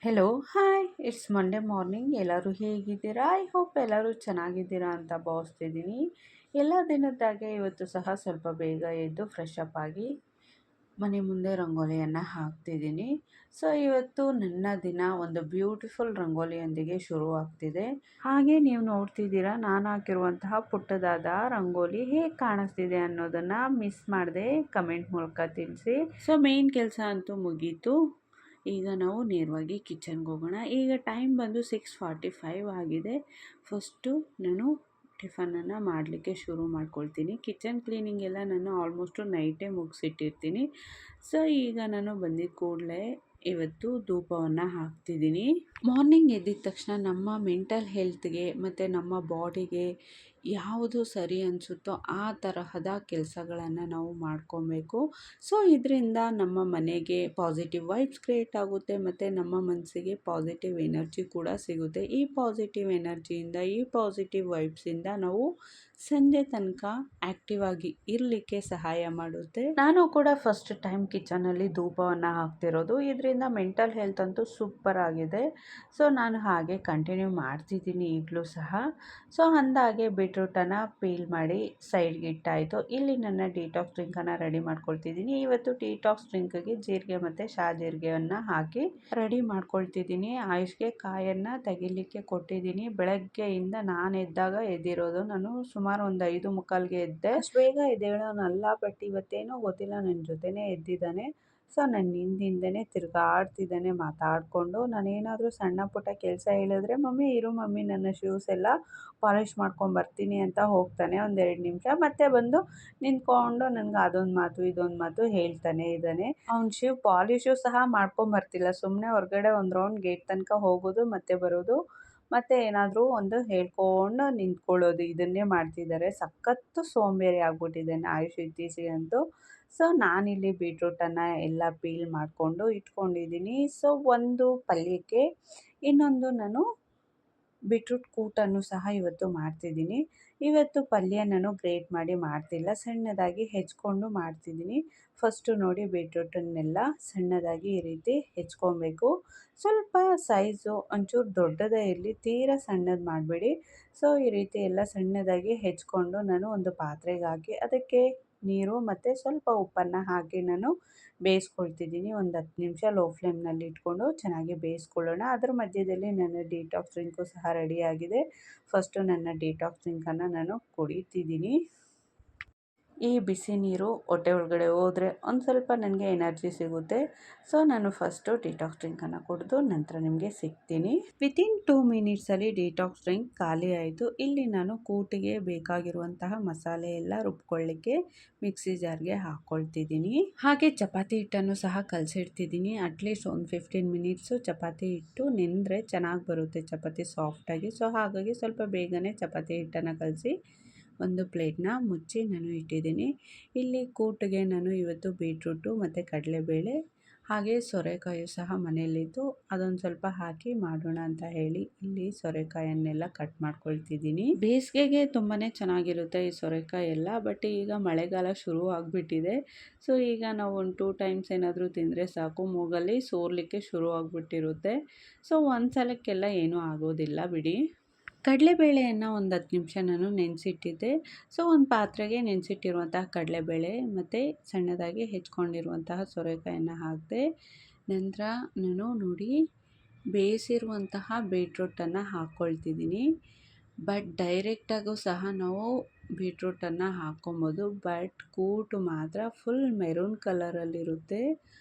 Hello hi it's Monday morning. ಎಲ್ಲರೂ ಹೇಗಿದ್ದೀರಾ? I hope ಎಲ್ಲರೂ ಚೆನ್ನಾಗಿದ್ದೀರಾ ಅಂತ ಭಾವಿಸ್ತಿದ್ದೀನಿ. ಎಲ್ಲ ದಿನದ್ದಾಗೆ ಇವತ್ತು ಸಹ ಸ್ವಲ್ಪ ಬೇಗ ಎದ್ದು ಫ್ರೆಶ್ ಅಪ್ ಆಗಿ ಮನೆ ಮುಂದೆ ರಂಗೋಲಿಯನ್ನು ಹಾಕ್ತಿದ್ದೀನಿ. ಸೊ ಇವತ್ತು ನನ್ನ ದಿನ ಒಂದು ಬ್ಯೂಟಿಫುಲ್ ರಂಗೋಲಿಯೊಂದಿಗೆ ಶುರುವಾಗ್ತಿದೆ. ಹಾಗೆ ನೀವು ನೋಡ್ತಿದ್ದೀರಾ, ನಾನು ಹಾಕಿರುವಂತಹ ಪುಟ್ಟದಾದ ರಂಗೋಲಿ ಹೇಗೆ ಕಾಣಿಸ್ತಿದೆ ಅನ್ನೋದನ್ನು ಮಿಸ್ ಮಾಡದೆ ಕಮೆಂಟ್ ಮೂಲಕ ತಿಳಿಸಿ. ಸೊ ಮೇನ್ ಕೆಲಸ ಅಂತೂ ಮುಗೀತು. ಈಗ ನಾವು ನೇರವಾಗಿ ಕಿಚನ್ಗೆ ಹೋಗೋಣ. ಈಗ ಟೈಮ್ ಬಂದು 6:45 ಆಗಿದೆ. ಫಸ್ಟು ನಾನು ಟಿಫನನ್ನು ಮಾಡಲಿಕ್ಕೆ ಶುರು ಮಾಡ್ಕೊಳ್ತೀನಿ. ಕಿಚನ್ ಕ್ಲೀನಿಂಗ್ ಎಲ್ಲ ನಾನು ಆಲ್ಮೋಸ್ಟು ನೈಟೇ ಮುಗಿಸಿಟ್ಟಿರ್ತೀನಿ. ಸೊ ಈಗ ನಾನು ಬಂದಿದ್ದ ಕೂಡಲೇ ಇವತ್ತು ಧೂಪವನ್ನು ಹಾಕ್ತಿದ್ದೀನಿ. ಮಾರ್ನಿಂಗ್ ಎದ್ದಿದ ತಕ್ಷಣ ನಮ್ಮ ಮೆಂಟಲ್ ಹೆಲ್ತ್ಗೆ ಮತ್ತು ನಮ್ಮ ಬಾಡಿಗೆ ಯಾವುದು ಸರಿ ಅನಿಸುತ್ತೋ ಆ ತರಹದ ಕೆಲಸಗಳನ್ನು ನಾವು ಮಾಡ್ಕೊಬೇಕು. ಸೊ ಇದರಿಂದ ನಮ್ಮ ಮನೆಗೆ ಪಾಸಿಟಿವ್ ವೈಬ್ಸ್ ಕ್ರಿಯೇಟ್ ಆಗುತ್ತೆ ಮತ್ತು ನಮ್ಮ ಮನಸ್ಸಿಗೆ ಪಾಸಿಟಿವ್ ಎನರ್ಜಿ ಕೂಡ ಸಿಗುತ್ತೆ. ಈ ಪಾಸಿಟಿವ್ ಎನರ್ಜಿಯಿಂದ, ಈ ಪಾಸಿಟಿವ್ ವೈಬ್ಸಿಂದ ನಾವು ಸಂಜೆ ತನಕ ಆ್ಯಕ್ಟಿವ್ ಆಗಿ ಇರಲಿಕ್ಕೆ ಸಹಾಯ ಮಾಡುತ್ತೆ. ನಾನು ಕೂಡ ಫಸ್ಟ್ ಟೈಮ್ ಕಿಚನಲ್ಲಿ ಧೂಪವನ್ನು ಹಾಕ್ತಿರೋದು. ಇದರಿಂದ ಮೆಂಟಲ್ ಹೆಲ್ತ್ ಅಂತೂ ಸೂಪರ್ ಆಗಿದೆ. ಸೊ ನಾನು ಹಾಗೆ ಕಂಟಿನ್ಯೂ ಮಾಡ್ತಿದ್ದೀನಿ ಈಗಲೂ ಸಹ. ಸೊ ಅಂದಾಗೆ ಬೀಟ್ರೂಟನ್ನು ಪೀಲ್ ಮಾಡಿ ಸೈಡ್ಗೆ ಇಟ್ಟಾಯಿತು. ಇಲ್ಲಿ ನನ್ನ ಡಿಟಾಕ್ಸ್ ಡ್ರಿಂಕನ್ನು ರೆಡಿ ಮಾಡ್ಕೊಳ್ತಿದ್ದೀನಿ. ಇವತ್ತು ಡಿಟಾಕ್ಸ್ ಡ್ರಿಂಕ್ಗೆ ಜೀರಿಗೆ ಮತ್ತು ಶಾಜೀರಿಗೆಯನ್ನು ಹಾಕಿ ರೆಡಿ ಮಾಡ್ಕೊಳ್ತಿದ್ದೀನಿ. ಆಯುಷ್ಗೆ ಕಾಯನ್ನು ತೆಗಿಲಿಕ್ಕೆ ಕೊಟ್ಟಿದ್ದೀನಿ. ಬೆಳಗ್ಗೆಯಿಂದ ನಾನು ಎದ್ದಾಗ ಎದ್ದಿರೋದು. ನಾನು ಸುಮಾರು ಒಂದು 5:45ಗೆ ಎದ್ದೆ. ಅಷ್ಟು ಬೇಗ ಎದ್ದೇಳೋನಲ್ಲ, ಬಟ್ ಇವತ್ತೇನೋ ಗೊತ್ತಿಲ್ಲ ನನ್ನ ಜೊತೆನೇ ಎದ್ದಿದ್ದಾನೆ. ಸೊ ನನ್ನ ಹಿಂದಿಂದನೇ ತಿರುಗಾಡ್ತಿದ್ದಾನೆ ಮಾತಾಡಿಕೊಂಡು. ನಾನೇನಾದರೂ ಸಣ್ಣ ಪುಟ್ಟ ಕೆಲಸ ಹೇಳಿದ್ರೆ, ಮಮ್ಮಿ ಇರು ಮಮ್ಮಿ ನನ್ನ ಶೂಸ್ ಎಲ್ಲ ಪಾಲಿಷ್ ಮಾಡ್ಕೊಂಬರ್ತೀನಿ ಅಂತ ಹೋಗ್ತಾನೆ. ಒಂದೆರಡು ನಿಮಿಷ ಮತ್ತೆ ಬಂದು ನಿಂತ್ಕೊಂಡು ನನಗೆ ಅದೊಂದು ಮಾತು ಇದೊಂದು ಮಾತು ಹೇಳ್ತಾನೆ ಇದ್ದಾನೆ. ಅವ್ನ ಶೂ ಪಾಲಿಶು ಸಹ ಮಾಡ್ಕೊಂಬರ್ತಿಲ್ಲ. ಸುಮ್ಮನೆ ಹೊರಗಡೆ ಒಂದು ರೌಂಡ್ ಗೇಟ್ ತನಕ ಹೋಗೋದು ಮತ್ತೆ ಬರೋದು, ಮತ್ತು ಏನಾದರೂ ಒಂದು ಹೇಳ್ಕೊಂಡು ನಿಂತ್ಕೊಳ್ಳೋದು, ಇದನ್ನೇ ಮಾಡ್ತಿದ್ದಾರೆ. ಸಖತ್ತು ಸೋಂಬೇರಿ ಆಗ್ಬಿಟ್ಟಿದ್ದಾನೆ ಆಯುಷ್ ಇತ್ತೀಚೆಗಂತೂ. ಸೊ ನಾನಿಲ್ಲಿ ಬೀಟ್ರೂಟನ್ನು ಎಲ್ಲ ಪೀಲ್ ಮಾಡಿಕೊಂಡು ಇಟ್ಕೊಂಡಿದ್ದೀನಿ. ಸೊ ಒಂದು ಪಲ್ಯಕ್ಕೆ, ಇನ್ನೊಂದು ನಾನು ಬೀಟ್ರೂಟ್ ಕೂಟನ್ನು ಸಹ ಇವತ್ತು ಮಾಡ್ತಿದ್ದೀನಿ. ಇವತ್ತು ಪಲ್ಯ ನಾನು ಗ್ರೇಟ್ ಮಾಡಿ ಮಾಡ್ತಿಲ್ಲ, ಸಣ್ಣದಾಗಿ ಹೆಚ್ಕೊಂಡು ಮಾಡ್ತಿದ್ದೀನಿ. ಫಸ್ಟು ನೋಡಿ ಬೀಟ್ರೂಟನ್ನೆಲ್ಲ ಸಣ್ಣದಾಗಿ ಈ ರೀತಿ ಹೆಚ್ಕೊಬೇಕು. ಸ್ವಲ್ಪ ಸೈಜು ಒಂಚೂರು ದೊಡ್ಡದೇ ಇರಲಿ, ತೀರಾ ಸಣ್ಣದು ಮಾಡಬೇಡಿ. ಸೊ ಈ ರೀತಿ ಎಲ್ಲ ಸಣ್ಣದಾಗಿ ಹೆಚ್ಕೊಂಡು ನಾನು ಒಂದು ಪಾತ್ರೆಗೆ ಹಾಕಿ ಅದಕ್ಕೆ ನೀರು ಮತ್ತು ಸ್ವಲ್ಪ ಉಪ್ಪನ್ನು ಹಾಕಿ ನಾನು ಬೇಯಿಸ್ಕೊಳ್ತಿದ್ದೀನಿ. ಒಂದು 10 ನಿಮಿಷ ಲೋ ಫ್ಲೇಮ್ನಲ್ಲಿ ಇಟ್ಕೊಂಡು ಚೆನ್ನಾಗಿ ಬೇಯಿಸ್ಕೊಳ್ಳೋಣ. ಅದರ ಮಧ್ಯದಲ್ಲಿ ನನ್ನ ಡಿಟಾಕ್ಸ್ ಡ್ರಿಂಕು ಸಹ ರೆಡಿಯಾಗಿದೆ. ಫಸ್ಟು ನನ್ನ ಡಿಟಾಕ್ಸ್ ಡ್ರಿಂಕನ್ನು ನಾನು ಕುಡಿತಿದ್ದೀನಿ. ಈ ಬಿಸಿ ನೀರು ಹೊಟ್ಟೆ ಒಳಗಡೆ ಹೋದರೆ ಒಂದು ಸ್ವಲ್ಪ ನನಗೆ ಎನರ್ಜಿ ಸಿಗುತ್ತೆ. ಸೊ ನಾನು ಫಸ್ಟು ಡಿಟಾಕ್ಸ್ ಡ್ರಿಂಕನ್ನು ಕುಡಿದು ನಂತರ ನಿಮಗೆ ಸಿಗ್ತೀನಿ. ವಿತಿನ್ 2 ಮಿನಿಟ್ಸಲ್ಲಿ ಡಿಟಾಕ್ಸ್ ಡ್ರಿಂಕ್ ಖಾಲಿ ಆಯಿತು. ಇಲ್ಲಿ ನಾನು ಕೂಟಿಗೆ ಬೇಕಾಗಿರುವಂತಹ ಮಸಾಲೆ ಎಲ್ಲ ರುಬ್ಕೊಳ್ಳಿಕ್ಕೆ ಮಿಕ್ಸಿ ಜಾರ್ಗೆ ಹಾಕ್ಕೊಳ್ತಿದ್ದೀನಿ. ಹಾಗೆ ಚಪಾತಿ ಹಿಟ್ಟನ್ನು ಸಹ ಕಲಸಿಡ್ತಿದ್ದೀನಿ. ಅಟ್ಲೀಸ್ಟ್ ಒಂದು 15 ಮಿನಿಟ್ಸು ಚಪಾತಿ ಹಿಟ್ಟು ನೆಂದರೆ ಚೆನ್ನಾಗಿ ಬರುತ್ತೆ ಚಪಾತಿ ಸಾಫ್ಟಾಗಿ. ಸೊ ಹಾಗಾಗಿ ಸ್ವಲ್ಪ ಬೇಗನೆ ಚಪಾತಿ ಹಿಟ್ಟನ್ನು ಕಲಸಿ ಒಂದು ಪ್ಲೇಟ್ನ ಮುಚ್ಚಿ ನಾನು ಇಟ್ಟಿದ್ದೀನಿ. ಇಲ್ಲಿ ಕೂಟಿಗೆ ನಾನು ಇವತ್ತು ಬೀಟ್ರೂಟು ಮತ್ತು ಕಡಲೆಬೇಳೆ ಹಾಗೆ ಸೋರೆಕಾಯಿ ಸಹ ಮನೆಯಲ್ಲಿತ್ತು, ಅದೊಂದು ಸ್ವಲ್ಪ ಹಾಕಿ ಮಾಡೋಣ ಅಂತ ಹೇಳಿ ಇಲ್ಲಿ ಸೋರೆಕಾಯನ್ನೆಲ್ಲ ಕಟ್ ಮಾಡ್ಕೊಳ್ತಿದ್ದೀನಿ. ಬೇಸಿಗೆಗೆ ತುಂಬಾ ಚೆನ್ನಾಗಿರುತ್ತೆ ಈ ಸೋರೆಕಾಯಿ ಎಲ್ಲ, ಬಟ್ ಈಗ ಮಳೆಗಾಲ ಶುರು ಆಗಿಬಿಟ್ಟಿದೆ. ಸೊ ಈಗ ನಾವು ಒಂದು 2 ಟೈಮ್ಸ್ ಏನಾದರೂ ತಿಂದರೆ ಸಾಕು, ಮೂಗಲ್ಲಿ ಸೋರಲಿಕ್ಕೆ ಶುರು ಆಗಿಬಿಟ್ಟಿರುತ್ತೆ. ಸೊ ಒಂದು ಸಲಕ್ಕೆಲ್ಲ ಏನೂ ಆಗೋದಿಲ್ಲ ಬಿಡಿ. ಕಡಲೆಬೇಳೆಯನ್ನು ಒಂದು 10 ನಿಮಿಷ ನಾನು ನೆನೆಸಿಟ್ಟಿದ್ದೆ. ಸೊ ಒಂದು ಪಾತ್ರೆಗೆ ನೆನೆಸಿಟ್ಟಿರುವಂತಹ ಕಡಲೆಬೇಳೆ ಮತ್ತು ಸಣ್ಣದಾಗಿ ಹೆಚ್ಕೊಂಡಿರುವಂತಹ ಸೋರೆಕಾಯನ್ನು ಹಾಕಿದೆ. ನಂತರ ನಾನು ನೋಡಿ ಬೇಯಿಸಿರುವಂತಹ ಬೀಟ್ರೂಟನ್ನು ಹಾಕ್ಕೊಳ್ತಿದ್ದೀನಿ. ಬಟ್ ಡೈರೆಕ್ಟಾಗೂ ಸಹ ನಾವು ಬೀಟ್ರೂಟನ್ನು ಹಾಕ್ಕೊಬೋದು, ಬಟ್ ಕೂಟು ಮಾತ್ರ ಫುಲ್ ಮೆರೂನ್ ಕಲರಲ್ಲಿರುತ್ತೆ.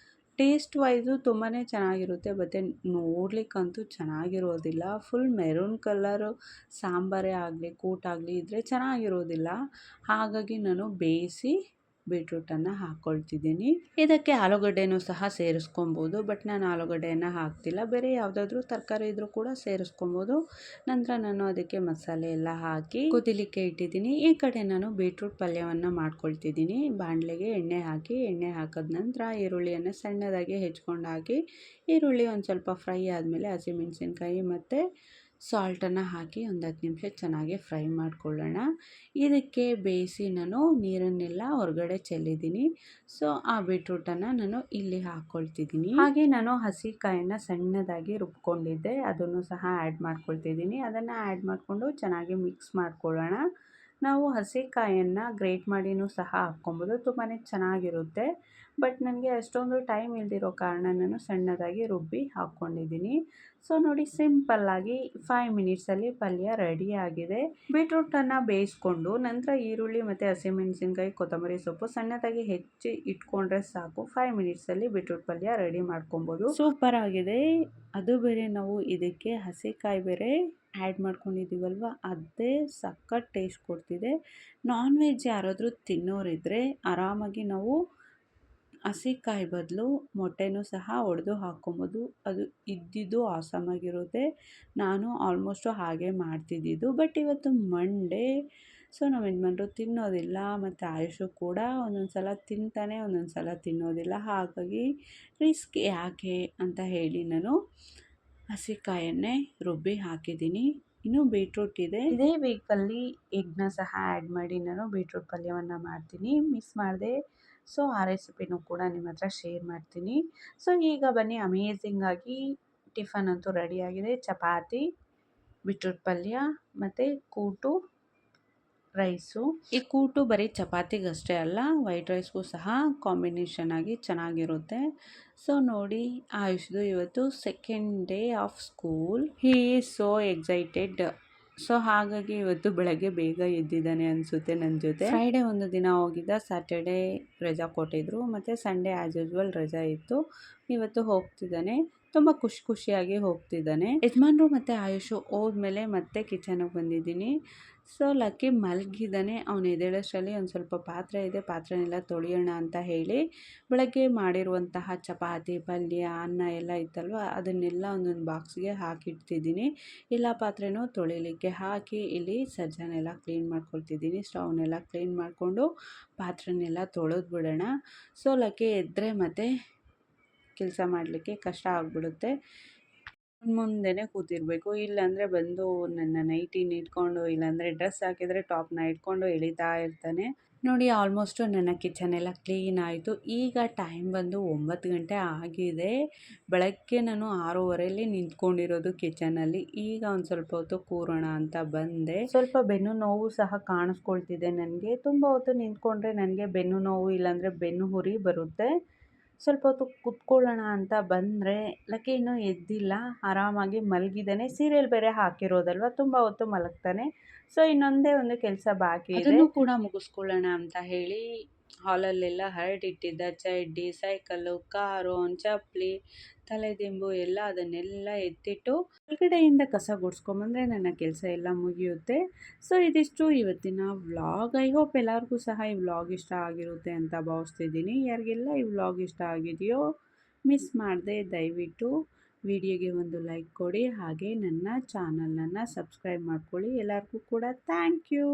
ಟೇಸ್ಟ್ ವೈಸು ತುಂಬಾ ಚೆನ್ನಾಗಿರುತ್ತೆ, ಮತ್ತು ನೋಡಲಿಕ್ಕಂತೂ ಚೆನ್ನಾಗಿರೋದಿಲ್ಲ. ಫುಲ್ ಮೆರೂನ್ ಕಲರು ಸಾಂಬಾರೇ ಆಗಲಿ ಕೂಟಾಗಲಿ ಇದ್ದರೆ ಚೆನ್ನಾಗಿರೋದಿಲ್ಲ. ಹಾಗಾಗಿ ನಾನು ಬೇಯಿಸಿ ಬೀಟ್ರೂಟನ್ನು ಹಾಕ್ಕೊಳ್ತಿದ್ದೀನಿ. ಇದಕ್ಕೆ ಆಲೂಗಡ್ಡೆನೂ ಸಹ ಸೇರಿಸ್ಕೊಬೋದು, ಬಟ್ ನಾನು ಆಲೂಗಡ್ಡೆಯನ್ನು ಹಾಕ್ತಿಲ್ಲ. ಬೇರೆ ಯಾವುದಾದ್ರೂ ತರಕಾರಿ ಇದ್ದರೂ ಕೂಡ ಸೇರಿಸ್ಕೊಬೋದು. ನಂತರ ನಾನು ಅದಕ್ಕೆ ಮಸಾಲೆ ಎಲ್ಲ ಹಾಕಿ ಕುದಿಲಿಕ್ಕೆ ಇಟ್ಟಿದ್ದೀನಿ. ಈ ಕಡೆ ನಾನು ಬೀಟ್ರೂಟ್ ಪಲ್ಯವನ್ನು ಮಾಡ್ಕೊಳ್ತಿದ್ದೀನಿ. ಬಾಣಲೆಗೆ ಎಣ್ಣೆ ಹಾಕಿದ ನಂತರ ಈರುಳ್ಳಿಯನ್ನು ಸಣ್ಣದಾಗಿ ಹೆಚ್ಕೊಂಡು ಹಾಕಿ, ಈರುಳ್ಳಿ ಒಂದು ಸ್ವಲ್ಪ ಫ್ರೈ ಆದಮೇಲೆ ಹಸಿಮೆಣಸಿನ್ಕಾಯಿ ಮತ್ತು ಸಾಲ್ಟನ್ನು ಹಾಕಿ ಒಂದು 10 ನಿಮಿಷ ಚೆನ್ನಾಗಿ ಫ್ರೈ ಮಾಡ್ಕೊಳ್ಳೋಣ. ಇದಕ್ಕೆ ಬೇಯಿಸಿ ನಾನು ನೀರನ್ನೆಲ್ಲ ಹೊರಗಡೆ ಚೆಲ್ಲಿದ್ದೀನಿ. ಸೊ ಆ ಬೀಟ್ರೂಟನ್ನು ನಾನು ಇಲ್ಲಿ ಹಾಕ್ಕೊಳ್ತಿದ್ದೀನಿ. ಹಾಗೆ ನಾನು ಹಸಿಕಾಯನ್ನು ಸಣ್ಣದಾಗಿ ರುಬ್ಕೊಂಡಿದ್ದೆ, ಅದನ್ನು ಸಹ ಆ್ಯಡ್ ಮಾಡ್ಕೊಳ್ತಿದ್ದೀನಿ. ಅದನ್ನು ಆ್ಯಡ್ ಮಾಡಿಕೊಂಡು ಚೆನ್ನಾಗಿ ಮಿಕ್ಸ್ ಮಾಡ್ಕೊಳ್ಳೋಣ. ನಾವು ಹಸಿಕಾಯನ್ನು ಗ್ರೇಟ್ ಮಾಡಿನೂ ಸಹ ಹಾಕ್ಕೊಬೋದು, ತುಂಬಾ ಚೆನ್ನಾಗಿರುತ್ತೆ. ಬಟ್ ನನಗೆ ಅಷ್ಟೊಂದು ಟೈಮ್ ಇಲ್ದಿರೋ ಕಾರಣ ನಾನು ಸಣ್ಣದಾಗಿ ರುಬ್ಬಿ ಹಾಕ್ಕೊಂಡಿದ್ದೀನಿ. ಸೊ ನೋಡಿ, ಸಿಂಪಲ್ಲಾಗಿ 5 ಮಿನಿಟ್ಸಲ್ಲಿ ಪಲ್ಯ ರೆಡಿಯಾಗಿದೆ. ಬೀಟ್ರೂಟನ್ನು ಬೇಯಿಸ್ಕೊಂಡು ನಂತರ ಈರುಳ್ಳಿ ಮತ್ತು ಹಸಿಮೆಣಸಿನ್ಕಾಯಿ, ಕೊತ್ತಂಬರಿ ಸೊಪ್ಪು ಸಣ್ಣದಾಗಿ ಹೆಚ್ಚಿ ಇಟ್ಕೊಂಡ್ರೆ ಸಾಕು. 5 ಮಿನಿಟ್ಸಲ್ಲಿ ಬೀಟ್ರೂಟ್ ಪಲ್ಯ ರೆಡಿ ಮಾಡ್ಕೊಬೋದು. ಸೂಪರ್ ಆಗಿದೆ. ಅದು ಬೇರೆ ನಾವು ಇದಕ್ಕೆ ಹಸಿಕಾಯಿ ಬೇರೆ ಆ್ಯಡ್ ಮಾಡ್ಕೊಂಡಿದ್ದೀವಲ್ವ, ಅದೇ ಸಖತ್ ಟೇಸ್ಟ್ ಕೊಡ್ತಿದೆ. ನಾನ್ ವೆಜ್ ಯಾರಾದರೂ ತಿನ್ನೋರಿದ್ದರೆ ಆರಾಮಾಗಿ ನಾವು ಹಸಿಕಾಯಿ ಬದಲು ಮೊಟ್ಟೆನೂ ಸಹ ಒಡೆದು ಹಾಕ್ಕೊಬೋದು. ಅದು ಇದ್ದಿದ್ದು ಆಸಮಾಗಿರುತ್ತೆ. ನಾನು ಆಲ್ಮೋಸ್ಟು ಹಾಗೆ ಮಾಡ್ತಿದ್ದಿದ್ದು. ಬಟ್ ಇವತ್ತು ಮಂಡೇ, ಸೊ ನಮ್ಮ ಯಜಮಾನ್ರು ತಿನ್ನೋದಿಲ್ಲ, ಮತ್ತು ಆಯುಷು ಕೂಡ ಒಂದೊಂದು ಸಲ ತಿಂತಾನೆ, ಒಂದೊಂದು ಸಲ ತಿನ್ನೋದಿಲ್ಲ. ಹಾಗಾಗಿ ರಿಸ್ಕ್ ಯಾಕೆ ಅಂತ ಹೇಳಿ ನಾನು ಹಸಿಕಾಯನ್ನೇ ರುಬ್ಬಿ ಹಾಕಿದ್ದೀನಿ. ಇನ್ನು ಬೀಟ್ರೂಟ್ ಇದೆ. ಇದೇ ವೀಕಲ್ಲಿ ಎಗ್ನ ಸಹ ಆ್ಯಡ್ ಮಾಡಿ ನಾನು ಬೀಟ್ರೂಟ್ ಪಲ್ಯವನ್ನು ಮಾಡ್ತೀನಿ. ಮಿಸ್ ಮಾಡಿದೆ. ಸೊ ಆ ರೆಸಿಪಿನೂ ಕೂಡ ನಿಮ್ಮ ಹತ್ರ ಶೇರ್ ಮಾಡ್ತೀನಿ. ಸೊ ಈಗ ಬನ್ನಿ, ಅಮೇಝಿಂಗಾಗಿ ಟಿಫನ್ ಅಂತೂ ರೆಡಿಯಾಗಿದೆ. ಚಪಾತಿ, ಬೀಟ್ರೂಟ್ ಪಲ್ಯ ಮತ್ತು ಕೂಟು ರೈಸು. ಈ ಕೂಟು ಬರೀ ಚಪಾತಿಗಷ್ಟೇ ಅಲ್ಲ, ವೈಟ್ ರೈಸ್ಗೂ ಸಹ ಕಾಂಬಿನೇಷನ್ ಆಗಿ ಚೆನ್ನಾಗಿರುತ್ತೆ. ಸೊ ನೋಡಿ, ಆಯುಷ್ದು ಇವತ್ತು second day of school. He is so excited. So ಹಾಗಾಗಿ ಇವತ್ತು ಬೆಳಗ್ಗೆ ಬೇಗ ಎದ್ದಿದ್ದಾನೆ ಅನಿಸುತ್ತೆ ನನ್ನ ಜೊತೆ. ಫ್ರೈಡೇ ಒಂದು ದಿನ ಹೋಗಿದ್ದ, ಸ್ಯಾಟರ್ಡೇ ರಜಾ ಕೊಟ್ಟಿದ್ರು, ಮತ್ತು ಸಂಡೇ ಆ್ಯಸ್ ಯೂಸ್ವಲ್ ರಜಾ ಇತ್ತು. ಇವತ್ತು ಹೋಗ್ತಿದ್ದಾನೆ, ತುಂಬ ಖುಷಿಯಾಗಿ ಹೋಗ್ತಿದ್ದಾನೆ. ಯಜಮಾನ್ರು ಮತ್ತು ಆಯುಷು ಹೋದ್ಮೇಲೆ ಮತ್ತೆ ಕಿಚನ್ಗೆ ಬಂದಿದ್ದೀನಿ. ಸೊ ಲಕ್ಕಿ ಮಲಗಿದ್ದಾನೆ. ಅವನು ಎದ್ದೇಳೋಷ್ಟರಲ್ಲಿ ಒಂದು ಸ್ವಲ್ಪ ಪಾತ್ರೆ ಇದೆ, ಪಾತ್ರೆನೆಲ್ಲ ತೊಳೆಯೋಣ ಅಂತ ಹೇಳಿ ಬೆಳಗ್ಗೆ ಮಾಡಿರುವಂತಹ ಚಪಾತಿ, ಪಲ್ಯ, ಅನ್ನ ಎಲ್ಲ ಇತ್ತಲ್ವ, ಅದನ್ನೆಲ್ಲ ಒಂದೊಂದು ಬಾಕ್ಸ್ಗೆ ಹಾಕಿಡ್ತಿದ್ದೀನಿ. ಎಲ್ಲ ಪಾತ್ರೆನೂ ತೊಳಿಲಿಕ್ಕೆ ಹಾಕಿ ಇಲ್ಲಿ ಸಜ್ಜನೆಲ್ಲ ಕ್ಲೀನ್ ಮಾಡ್ಕೊಳ್ತಿದ್ದೀನಿ. ಸ್ಟವ್ನೆಲ್ಲ ಕ್ಲೀನ್ ಮಾಡಿಕೊಂಡು ಪಾತ್ರೆನೆಲ್ಲ ತೊಳೆದು ಬಿಡೋಣ. ಸೊ ಲಕ್ಕಿ ಎದ್ದರೆ ಮತ್ತೆ ಕೆಲಸ ಮಾಡಲಿಕ್ಕೆ ಕಷ್ಟ ಆಗಿಬಿಡುತ್ತೆ. ಮುಂದೆನೇ ಕೂತಿರಬೇಕು, ಇಲ್ಲಾಂದರೆ ಬಂದು ನನ್ನ ನೈಟಿನ ಇಟ್ಕೊಂಡು, ಇಲ್ಲಾಂದರೆ ಡ್ರೆಸ್ ಹಾಕಿದರೆ ಟಾಪ್ನ ಇಟ್ಕೊಂಡು ಎಳಿತಾ ಇರ್ತಾನೆ. ನೋಡಿ, ಆಲ್ಮೋಸ್ಟು ನನ್ನ ಕಿಚನ್ ಎಲ್ಲ ಕ್ಲೀನ್ ಆಯಿತು. ಈಗ ಟೈಮ್ ಬಂದು 9 ಗಂಟೆ ಆಗಿದೆ. ಬೆಳಗ್ಗೆ ನಾನು 6:30ಲ್ಲಿ ನಿಂತ್ಕೊಂಡಿರೋದು ಕಿಚನಲ್ಲಿ. ಈಗ ಒಂದು ಸ್ವಲ್ಪ ಹೊತ್ತು ಕೂರೋಣ ಅಂತ ಬಂದೆ. ಸ್ವಲ್ಪ ಬೆನ್ನು ನೋವು ಸಹ ಕಾಣಿಸ್ಕೊಳ್ತಿದೆ ನನಗೆ. ತುಂಬ ಹೊತ್ತು ನಿಂತ್ಕೊಂಡ್ರೆ ನನಗೆ ಬೆನ್ನು ನೋವು, ಇಲ್ಲಾಂದರೆ ಬೆನ್ನು ಹುರಿ ಬರುತ್ತೆ. ಸ್ವಲ್ಪ ಹೊತ್ತು ಕುತ್ಕೊಳ್ಳೋಣ ಅಂತ ಬಂದರೆ ಲಕ್ಕಿ ಇನ್ನೂ ಎದ್ದಿಲ್ಲ, ಆರಾಮಾಗಿ ಮಲಗಿದ್ದಾನೆ. ಸೀರಿಯಲ್ ಬೇರೆ ಹಾಕಿರೋದಲ್ವ, ತುಂಬ ಹೊತ್ತು ಮಲಗ್ತಾನೆ. ಸೊ ಇನ್ನೊಂದೇ ಒಂದು ಕೆಲಸ ಬಾಕಿ ಇದೆ, ಅದನ್ನು ಕೂಡ ಮುಗಿಸ್ಕೊಳ್ಳೋಣ ಅಂತ ಹೇಳಿ ಹಾಲಲ್ಲೆಲ್ಲ ಹರಡಿಟ್ಟಿದ್ದ ಚಡ್ಡಿ, ಸೈಕಲ್ಲು, ಕಾರು, ಚಪ್ಪಲಿ, ತಲೆದಿಂಬು ಎಲ್ಲ ಅದನ್ನೆಲ್ಲ ಎತ್ತಿಟ್ಟು ಹೊರಗಡೆಯಿಂದ ಕಸ ಗುಡಿಸ್ಕೊಂಬಂದರೆ ನನ್ನ ಕೆಲಸ ಎಲ್ಲ ಮುಗಿಯುತ್ತೆ. ಸೊ ಇದಿಷ್ಟು ಇವತ್ತಿನ ವ್ಲಾಗ್. ಐ ಹೋಪ್ ಎಲ್ಲರಿಗೂ ಸಹ ಈ ವ್ಲಾಗ್ ಇಷ್ಟ ಆಗಿರುತ್ತೆ ಅಂತ ಭಾವಿಸ್ತಿದ್ದೀನಿ. ಯಾರಿಗೆಲ್ಲ ಈ ವ್ಲಾಗ್ ಇಷ್ಟ ಆಗಿದೆಯೋ ಮಿಸ್ ಮಾಡದೆ ದಯವಿಟ್ಟು ವಿಡಿಯೋಗೆ ಒಂದು ಲೈಕ್ ಕೊಡಿ, ಹಾಗೆ ನನ್ನ ಚಾನಲನ್ನು ಸಬ್ಸ್ಕ್ರೈಬ್ ಮಾಡ್ಕೊಳ್ಳಿ. ಎಲ್ಲರಿಗೂ ಕೂಡ ಥ್ಯಾಂಕ್ ಯು.